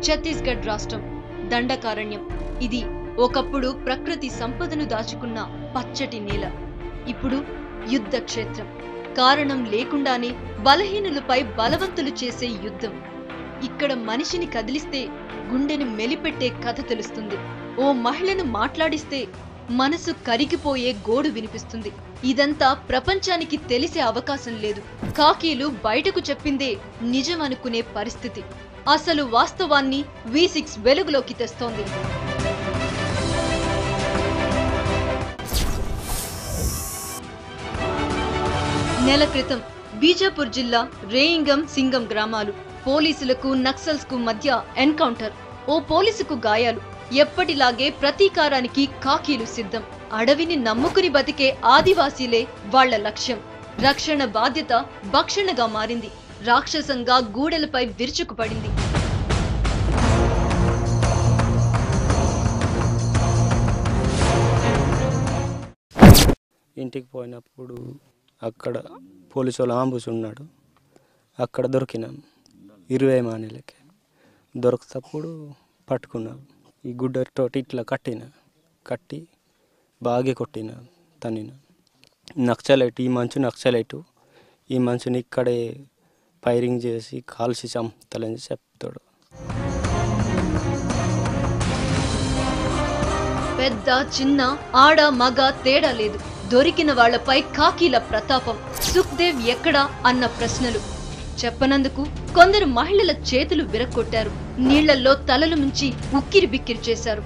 ఛత్తీస్గఢ్ రాష్ట్రం దండకారణ్యం. ఇది ఒకప్పుడు ప్రకృతి సంపదను దాచుకున్న పచ్చటి నేల. ఇప్పుడు యుద్ధ క్షేత్రం. కారణం లేకుండానే బలహీనులపై బలవంతులు చేసే యుద్ధం. ఇక్కడ మనిషిని కదిలిస్తే గుండెను మెలిపెట్టే కథ తెలుస్తుంది. ఓ మహిళను మాట్లాడిస్తే మనసు కరిగిపోయే గోడు వినిపిస్తుంది. ఇదంతా ప్రపంచానికి తెలిసే అవకాశం లేదు. ఖాకీలు బయటకు చెప్పిందే నిజం అనుకునే పరిస్థితి. అసలు వాస్తవాన్ని V6 వెలుగులోకి తెస్తోంది. నెల క్రితం బీజాపూర్ జిల్లా రేయింగం సింగం గ్రామాలు. పోలీసులకు నక్సల్స్ కు మధ్య ఎన్కౌంటర్. ఓ పోలీసుకు గాయాలు. ఎప్పటిలాగే ప్రతీకారానికి ఖాకీలు సిద్ధం. అడవిని నమ్ముకుని బతికే ఆదివాసీలే వాళ్ల లక్ష్యం. రక్షణ బాధ్యత భక్షణగా మారింది. రాక్షసంగా గూడెలపై విరుచుకుపడింది. ఇంటికి పోయినప్పుడు అక్కడ పోలీసు వాళ్ళు ఆంబుస్ ఉన్నాడు. అక్కడ దొరికినాం 20 మానేలకి. దొరికినప్పుడు పట్టుకున్నాం. ఈ గుడ్డతోటి ఇట్లా కట్టి బాగా కొట్టిన తనిన. నక్సలైట్, ఈ మంచు నక్సలైటు. ఈ మంచుని ఇక్కడే ఫైరింగ్ చేసి కాల్చి చంపుతాలని చెప్తాడు. పెద్ద చిన్న ఆడ మగ తేడా లేదు. దొరికిన వాళ్లపై ఖాకీల ప్రతాపం. సుఖ్దేవ్ ఎక్కడా అన్న ప్రశ్నలు. చెప్పనందుకు కొందరు మహిళల చేతులు విరక్కొట్టారు. నీళ్లలో తలలు ముంచి ఉక్కిరి బిక్కిరి చేశారు.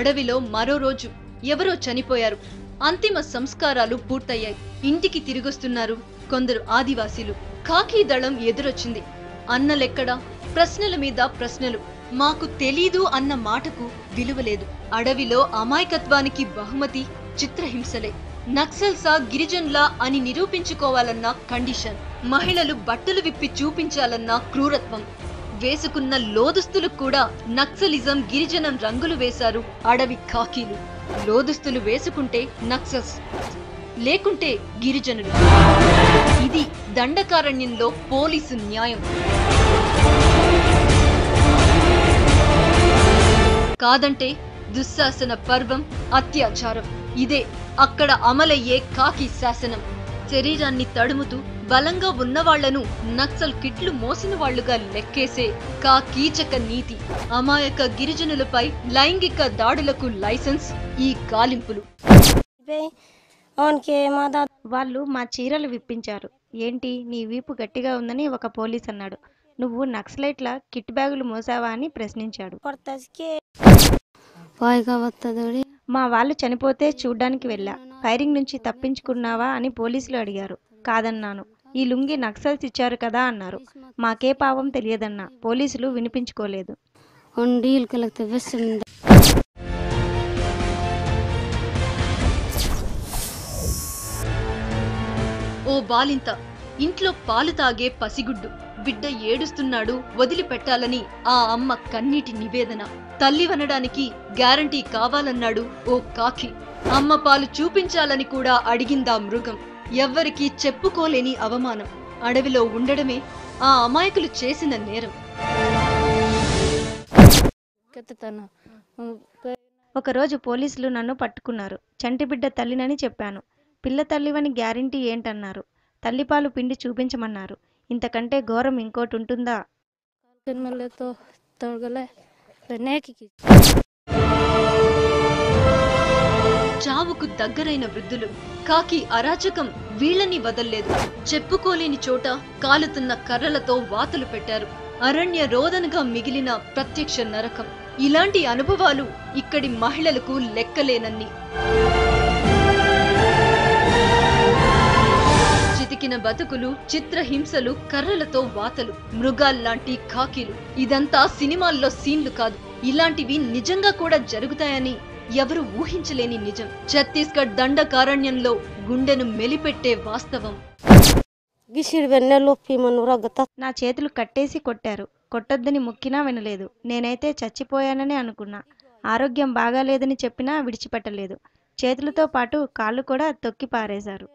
అడవిలో మరో రోజు ఎవరో చనిపోయారు. అంతిమ సంస్కారాలు పూర్తయ్యాయి. ఇంటికి తిరిగొస్తున్నారు కొందరు ఆదివాసీలు. ఖాకీ దళం ఎదురొచ్చింది. అన్నలెక్కడా? ప్రశ్నల మీద ప్రశ్నలు. మాకు తెలీదు అన్న మాటకు విలువలేదు. అడవిలో అమాయకత్వానికి బహుమతి చిత్రహింసలే. నక్సల్సా గిరిజన్లా అని నిరూపించుకోవాలన్న కండిషన్. మహిళలు బట్టలు విప్పి చూపించాలన్న క్రూరత్వం. వేసుకున్న లోదుస్తులు కూడా నక్సలిజం గిరిజనం రంగులు వేశారు అడవి ఖాకీలు. లోదుస్తులు వేసుకుంటే నక్సల్స్, లేకుంటే గిరిజనులు. ఇది దండకారణ్యంలో పోలీసు న్యాయం. కాదంటే దుశ్శాసన పర్వం, అత్యాచారం. ఇదే అక్కడ అమలయ్యే ఖాకీ శాసనం. శరీరాన్ని తడుముతూ బలంగా ఉన్నవాళ్లను నక్సల్ కిట్లు మోసిన వాళ్లుగా లెక్కేసే కీచక నీతి. అమాయక గిరిజనులపై లైంగిక దాడులకు లైసెన్స్ ఈ గాలింపులు. వాళ్ళు మా చీరలు విప్పించారు. ఏంటి నీ వీపు గట్టిగా ఉందని ఒక పోలీస్ అన్నాడు. నువ్వు నక్సలైట్ల కిట్ బ్యాగులు మోసావా అని ప్రశ్నించాడు. మా వాళ్ళు చనిపోతే చూడ్డానికి వెళ్ళా. ఫైరింగ్ నుంచి తప్పించుకున్నావా అని పోలీసులు అడిగారు. కాదన్నాను. ఈ లుంగి నక్సల్స్ ఇచ్చారు కదా అన్నారు. మాకే పావం తెలియదన్నా. పోలీసులు వినిపించుకోలేదు. ఓ బాలింత ఇంట్లో పాలు తాగే పసిగుడ్డు. బిడ్డ ఏడుస్తున్నాడు, వదిలిపెట్టాలని ఆ అమ్మ కన్నీటి నివేదన. తల్లివనడానికి గ్యారంటీ కావాలన్నాడు ఓ ఖాకీ. అమ్మ పాలు చూపించాలని కూడా అడిగిందా మృగం. ఎవ్వరికీ చెప్పుకోలేని అవమానం. అడవిలో ఉండడమే ఆ అమాయకులు చేసిన నేరం. ఒకరోజు పోలీసులు నన్ను పట్టుకున్నారు. చంటిబిడ్డ తల్లినని చెప్పాను. పిల్ల తల్లివని గ్యారంటీ ఏంటన్నారు. తల్లిపాలు పిండి చూపించమన్నారు. ఇంతకంటే ఘోరం ఇంకోటి ఉంటుందా? చావుకు దగ్గరైన వృద్ధులు. ఖాకీ అరాచకం వీళ్ళని వదల్లేదు. చెప్పుకోలేని చోట కాలుతున్న కర్రలతో వాతలు పెట్టారు. అరణ్య రోదనగా మిగిలిన ప్రత్యక్ష నరకం. ఇలాంటి అనుభవాలు ఇక్కడి మహిళలకు లెక్కలేనన్ని. చితికిన బతుకులు, చిత్రహింసలు, కర్రలతో వాతలు, మృగాల్లాంటి ఖాకీలు. ఇదంతా సినిమాల్లో సీన్లు కాదు. ఇలాంటివి నిజంగా కూడా జరుగుతాయని ఎవరు ఊహించలేని నిజం. ఛత్తీస్గఢ్ దండకారణ్యంలో గుండెను మెలిపెట్టే వాస్తవం. నా చేతులు కట్టేసి కొట్టారు. కొట్టొద్దని మొక్కినా వినలేదు. నేనైతే చచ్చిపోయానని అనుకున్నా. ఆరోగ్యం బాగాలేదని చెప్పినా విడిచిపెట్టలేదు. చేతులతో పాటు కాళ్ళు కూడా తొక్కి పారేశారు.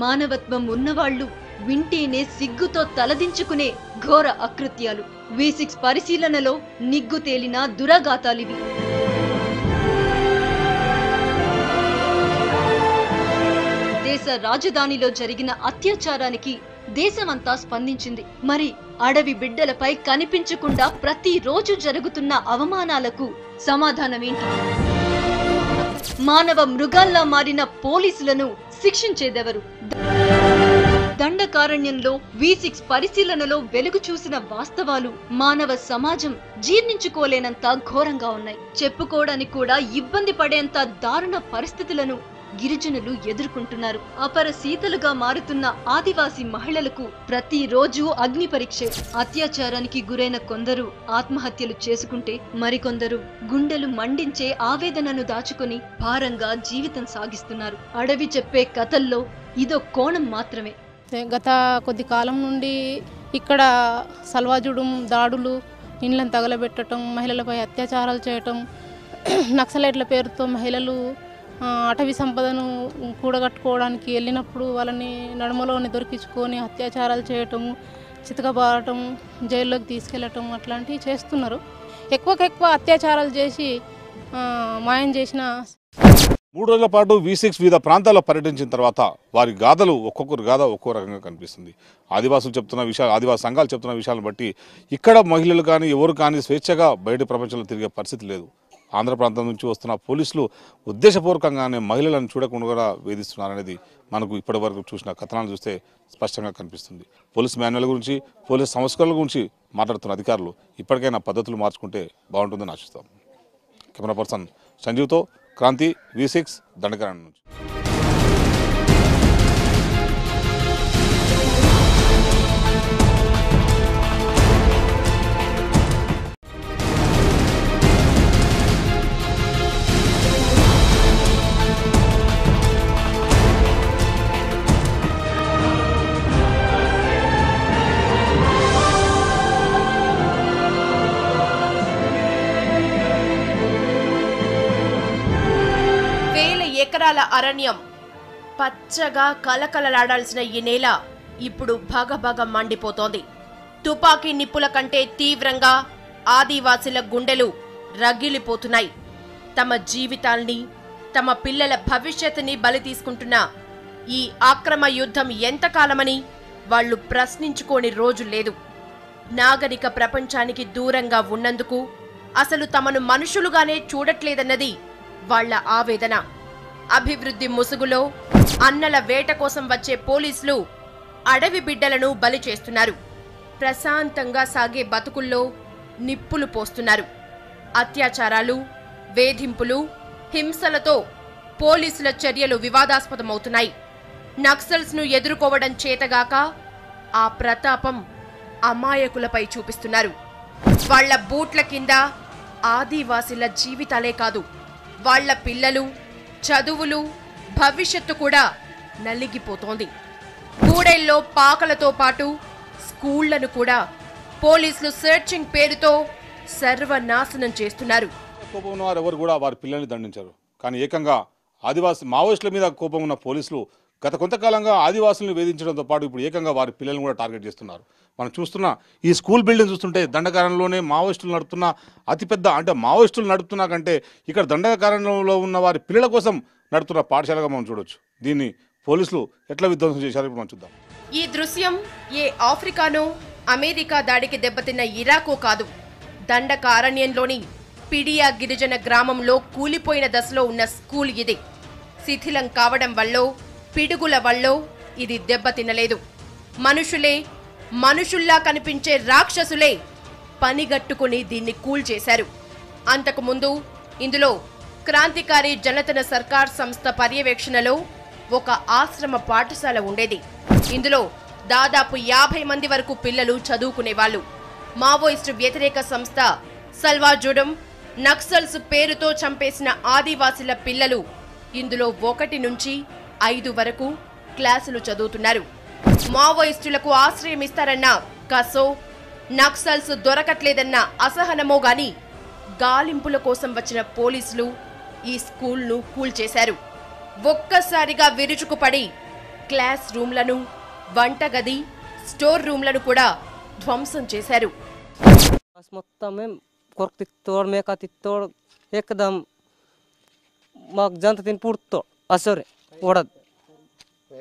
మానవత్వం ఉన్నవాళ్లు వింటేనే సిగ్గుతో తలదించుకునే ఘోర అకృత్యాలు. V6 పరిశీలనలో నిగ్గు తేలిన దురాఘాతాలివి. దేశ రాజధానిలో జరిగిన అత్యాచారానికి దేశమంతా స్పందించింది. మరి అడవి బిడ్డలపై కనిపించకుండా ప్రతిరోజు జరుగుతున్న అవమానాలకు సమాధానమేంటి? మానవ మృగాల్లా మారిన పోలీసులను శిక్షించేదెవరు? దండకారణ్యంలో V6 పరిశీలనలో వెలుగు చూసిన వాస్తవాలు మానవ సమాజం జీర్ణించుకోలేనంత ఘోరంగా ఉన్నాయి. చెప్పుకోవడానికి కూడా ఇబ్బంది పడేంత దారుణ పరిస్థితులను గిరిజనులు ఎదుర్కొంటున్నారు. అపర సీతలుగా మారుతున్న ఆదివాసీ మహిళలకు ప్రతిరోజు అగ్ని పరీక్ష. అత్యాచారానికి గురైన కొందరు ఆత్మహత్యలు చేసుకుంటే మరికొందరు గుండెలు మండించే ఆవేదనను దాచుకుని భారంగా జీవితం సాగిస్తున్నారు. అడవి చెప్పే కథల్లో ఇదో కోణం మాత్రమే. గత కొద్ది కాలం నుండి ఇక్కడ సల్వాజుడం, దాడులు, ఇండ్లను తగలబెట్టడం, మహిళలపై అత్యాచారాలు చేయటం, నక్సలైట్ల పేరుతో మహిళలు అటవీ సంపదను కూడగట్టుకోవడానికి వెళ్ళినప్పుడు వాళ్ళని నడుమలోని దొరికించుకొని అత్యాచారాలు చేయటము, చితకబారటం, జైల్లోకి తీసుకెళ్ళటం అట్లాంటివి చేస్తున్నారు. ఎక్కువ అత్యాచారాలు చేసి మాయం చేసిన 3 రోజుల పాటు V6 వివిధ ప్రాంతాల్లో పర్యటించిన తర్వాత వారి గాథలు ఒక్కొక్కరు గాథ ఒక్కో రకంగా కనిపిస్తుంది. ఆదివాసులు చెప్తున్న విషయాలు, ఆదివాసీ సంఘాలు చెప్తున్న విషయాలను బట్టి ఇక్కడ మహిళలు కానీ ఎవరు కానీ స్వేచ్ఛగా బయట ప్రపంచంలో తిరిగే పరిస్థితి లేదు. ఆంధ్ర ప్రాంతం నుంచి వస్తున్న పోలీసులు ఉద్దేశపూర్వకంగానే మహిళలను చూడకుండా కూడా వేధిస్తున్నారనేది మనకు ఇప్పటి వరకు చూసిన కథనాలు చూస్తే స్పష్టంగా కనిపిస్తుంది. పోలీస్ మాన్యువల్ గురించి, పోలీస్ సంస్కరణల గురించి మాట్లాడుతున్న అధికారులు ఇప్పటికైనా పద్ధతులు మార్చుకుంటే బాగుంటుందని ఆశిస్తాం. కెమెరా పర్సన్ సంజీవ్తో క్రాంతి, V6 దండకారణ్యం నుంచి. ఎకరాల అరణ్యం, పచ్చగా కలకలలాడాల్సిన ఈ నేల ఇప్పుడు భగభగ మండిపోతోంది. తుపాకీ నిప్పుల కంటే తీవ్రంగా ఆదివాసీల గుండెలు రగిలిపోతున్నాయి. తమ జీవితాల్ని, తమ పిల్లల భవిష్యత్తుని బలి తీసుకుంటున్న ఈ ఆక్రమ యుద్ధం ఎంతకాలమని వాళ్లు ప్రశ్నించుకోని రోజు లేదు. నాగరిక ప్రపంచానికి దూరంగా ఉన్నందుకు అసలు తమను మనుషులుగానే చూడట్లేదన్నది వాళ్ల ఆవేదన. అభివృద్ధి ముసుగులో అన్నల వేట కోసం వచ్చే పోలీసులు అడవి బిడ్డలను బలి చేస్తున్నారు. ప్రశాంతంగా సాగే బతుకుల్లో నిప్పులు పోస్తున్నారు. అత్యాచారాలు, వేధింపులు, హింసలతో పోలీసుల చర్యలు వివాదాస్పదమవుతున్నాయి. నక్సల్స్ ను ఎదుర్కోవడం చేతగాక ఆ ప్రతాపం అమాయకులపై చూపిస్తున్నారు. వాళ్ల బూట్ల కింద ఆదివాసీల జీవితాలే కాదు, వాళ్ల పిల్లలు, చదువులు, భవిష్యత్తు కూడా నలిగిపోతోంది. గూడెల్లో పాకలతో పాటు స్కూళ్లను కూడా పోలీసులు సెర్చింగ్ పేరుతో సర్వనాశనం చేస్తున్నారు. కోపం ఉన్న వారు ఎవరు కూడా వారి పిల్లల్ని దండించారు. కానీ ఏకంగా ఆదివాసీ మావోయిస్టుల మీద కోపం ఉన్న పోలీసులు గత కొంతకాలంగా ఆదివాసులను వేధించడంతో పాటు ఇప్పుడు ఏకంగా వారి పిల్లలను కూడా టార్గెట్ చేస్తున్నారు. మనం చూస్తున్న ఈ స్కూల్ బిల్డింగ్ చూస్తుంటే దండకారణ్యంలోనే మావోయిస్టులు నడుపుతున్న అతిపెద్ద, అంటే మావోయిస్టులు నడుపుతున్నా కంటే ఇక్కడ దండకారణ్యంలో ఉన్న వారి పిల్లల కోసం నడుపుతున్న పాఠశాలగా మనం చూడొచ్చు. దీన్ని పోలీసులు ఎట్లా విధ్వంసం చేశారో ఇప్పుడు మనం చూద్దాం. ఈ దృశ్యం ఏ ఆఫ్రికానో, అమెరికా దాడికి దెబ్బతిన్న ఇరాకో కాదు. దండకారణ్యంలోని పిడియా గిరిజన గ్రామంలో కూలిపోయిన దశలో ఉన్న స్కూల్ ఇది. శిథిలం కావడం వల్లో, పిడుగుల వల్లో ఇది దెబ్బతినలేదు. మనుషుల్లా కనిపించే రాక్షసులే పనిగట్టుకుని దీన్ని కూల్చేశారు. అంతకుముందు ఇందులో క్రాంతికారి జనతన సర్కార్ సంస్థ పర్యవేక్షణలో ఒక ఆశ్రమ పాఠశాల ఉండేది. ఇందులో దాదాపు 50 మంది వరకు పిల్లలు చదువుకునేవాళ్లు. మావోయిస్టు వ్యతిరేక సంస్థ సల్వాజుడం, నక్సల్స్ పేరుతో చంపేసిన ఆదివాసీల పిల్లలు ఇందులో 1 నుంచి 5 వరకు క్లాసులు చదువుతున్నారు. మావోయిస్టులకు ఆశ్రయమిస్తారన్న కసో, నక్సల్స్ దొరకట్లేదన్న అసహనమో గాని గాలింపుల కోసం వచ్చిన పోలీసులు ఈ స్కూల్ను కూల్చేశారు. ఒక్కసారిగా విరుచుకుపడి క్లాస్ రూమ్లను, వంటగది, స్టోర్ రూమ్లను కూడా ధ్వంసం చేశారు. మొత్తం కొరకు తిత్తోడు మేక తిత్తోడు ఏకదం మాకు జంత తిని పుడుతో అసోరే ఓడదు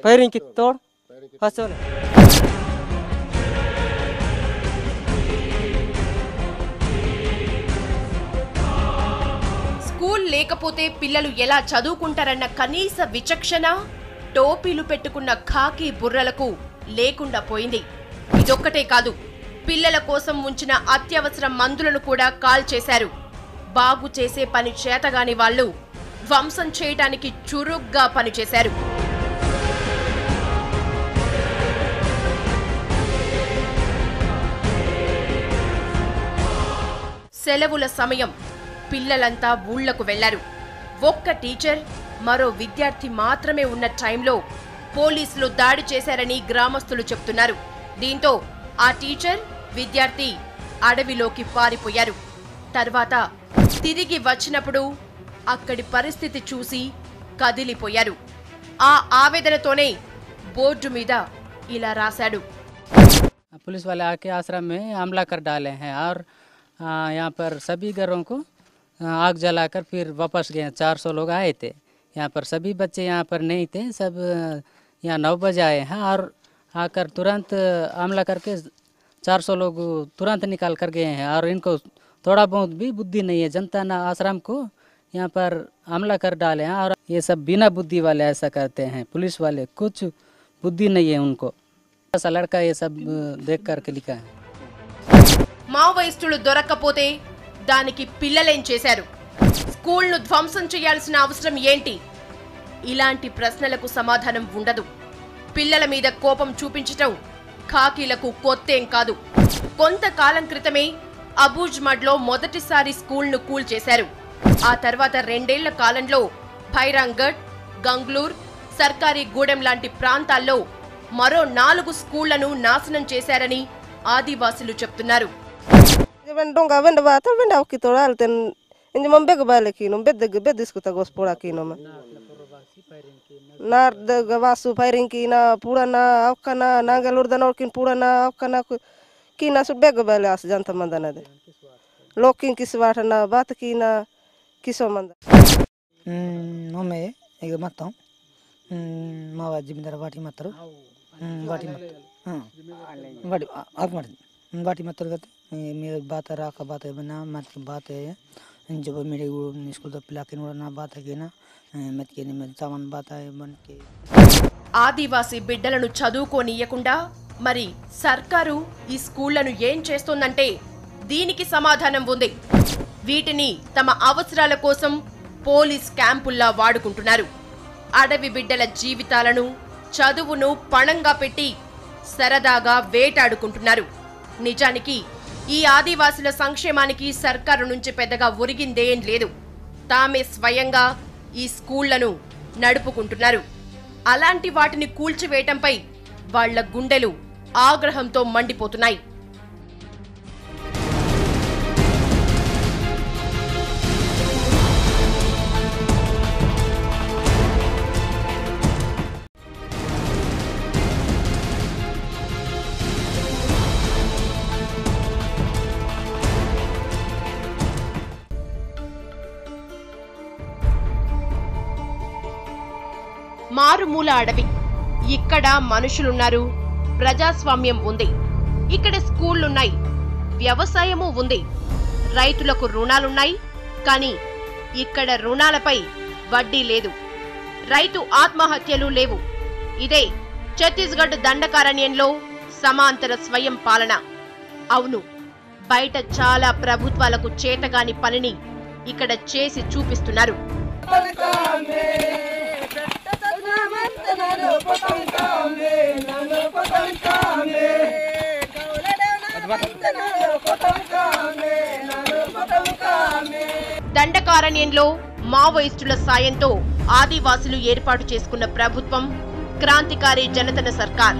ఫైరింగ్ ఇత్తోడు అసోరే. స్కూల్ లేకపోతే పిల్లలు ఎలా చదువుకుంటారన్న కనీస విచక్షణ టోపీలు పెట్టుకున్న ఖాకీ బుర్రలకు లేకుండా పోయింది. ఇదొక్కటే కాదు, పిల్లల కోసం ఉంచిన అత్యవసర మందులను కూడా కాల్చేశారు. బాగు చేసే పని చేతగాని వాళ్ళు ధ్వంసం చేయడానికి చురుగ్గా పనిచేశారు. సెలవుల సమయం, పిల్లలంతా ఊళ్లకు వెళ్లారు. ఒక్క టీచర్, మరో విద్యార్థి మాత్రమే ఉన్న టైంలో పోలీసులు దాడి చేశారని గ్రామస్తులు చెప్తున్నారు. దీంతో ఆ టీచర్, విద్యార్థి అడవిలోకి పారిపోయారు. తర్వాత తిరిగి వచ్చినప్పుడు అక్కడి పరిస్థితి చూసి కదిలిపోయారు. ఆ ఆవేదనతోనే బోర్డు మీద ఇలా రాశాడు. पुलिस वाले आके आश्रम में हमला कर डाले हैं और यहाँ पर सभी घरों को आग जलाकर फिर वापस गए। 400 लोग आए थे यहाँ पर, सभी बच्चे यहाँ पर नहीं थे, सब यहाँ 9 बजे आए हैं और आकर तुरंत हमला करके 400 लोग तुरंत निकाल कर गए हैं। और इनको थोड़ा बहुत भी बुद्धि नहीं है, जनता ना आश्रम को यहाँ पर हमला कर डाले हैं और ये सब बिना बुद्धि वाले ऐसा करते हैं। पुलिस वाले कुछ बुद्धि नहीं है उनको, ऐसा लड़का ये सब देख करके लिखा है। మావోయిస్టులు దొరక్కపోతే దానికి పిల్లలేం చేశారు? స్కూల్ను ధ్వంసం చేయాల్సిన అవసరం ఏంటి? ఇలాంటి ప్రశ్నలకు సమాధానం ఉండదు. పిల్లల మీద కోపం చూపించటం ఖాకీలకు కొత్తేం కాదు. కొంతకాలం క్రితమే అబూజ్మడ్లో మొదటిసారి స్కూల్ను కూల్చేశారు. ఆ తర్వాత 2 ఏళ్ల కాలంలో భైరాంగఢ్, గంగ్లూర్, సర్కారీ గూడెం లాంటి ప్రాంతాల్లో మరో 4 స్కూళ్లను నాశనం చేశారని ఆదివాసులు చెప్తున్నారు. Donga venda bata venda okitoral ten inje mambega bale kino bedde diskuta gospora kino ma nar de gawasu firing kina purana akana nangalur danor kin purana akana kina su bega bale as janta mandana de lokin kiswata na bata kina kiso manda no me ega matam mawa jimdar wati matru wati mat wati akmar wati matru gate मेरे बात है राखा बात है बना मत की बात है जब मेरे स्कूल तो पिला के ना बात है ना मत के नहीं सामान बात है बन के ఆదివాసీ బిడ్డలను చదువుకోనియకుండా మరి సర్కారు ఈ స్కూళ్లను ఏం చేస్తోందంటే దీనికి సమాధానం ఉంది. వీటిని తమ అవసరాల కోసం పోలీస్ క్యాంపుల్లా వాడుకుంటున్నారు. అడవి బిడ్డల జీవితాలను, చదువును పణంగా పెట్టి సరదాగా వేటాడుకుంటున్నారు. నిజానికి ఈ ఆదివాసుల సంక్షేమానికి సర్కారు నుంచి పెద్దగా ఒరిగిందేం లేదు. తామే స్వయంగా ఈ స్కూళ్లను నడుపుకుంటున్నారు. అలాంటి వాటిని కూల్చివేయటంపై వాళ్ల గుండెలు ఆగ్రహంతో మండిపోతున్నాయి. మారుమూల అడవి, ఇక్కడ మనుషులున్నారు, ప్రజాస్వామ్యం ఉంది. ఇక్కడ స్కూళ్లున్నాయి, వ్యవసాయము ఉంది, రైతులకు రుణాలున్నాయి. కానీ ఇక్కడ రుణాలపై వడ్డీ లేదు, రైతు ఆత్మహత్యలు లేవు. ఇదే ఛత్తీస్గఢ్ దండకారణ్యంలో సమాంతర స్వయం పాలన. అవును, బయట చాలా ప్రభుత్వాలకు చేతగాని పనిని ఇక్కడ చేసి చూపిస్తున్నారు. దండకారణ్యంలో మావోయిస్టుల సాయంతో ఆదివాసులు ఏర్పాటు చేసుకున్న ప్రభుత్వం క్రాంతికారి జనతన సర్కార్.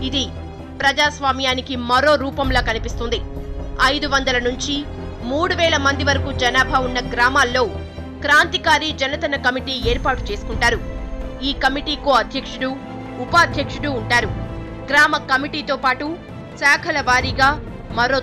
ఇది ప్రజాస్వామ్యానికి మరో రూపంలా కనిపిస్తుంది. 500 నుంచి 3000 మంది వరకు జనాభా ఉన్న గ్రామాల్లో క్రాంతికారి జనతన కమిటీ ఏర్పాటు చేసుకుంటారు. ఈ కమిటీకు అధ్యక్షుడు, ఉపాధ్యక్షుడు ఉంటారు. గ్రామ కమిటీతో పాటు శాఖల వారీగా మరో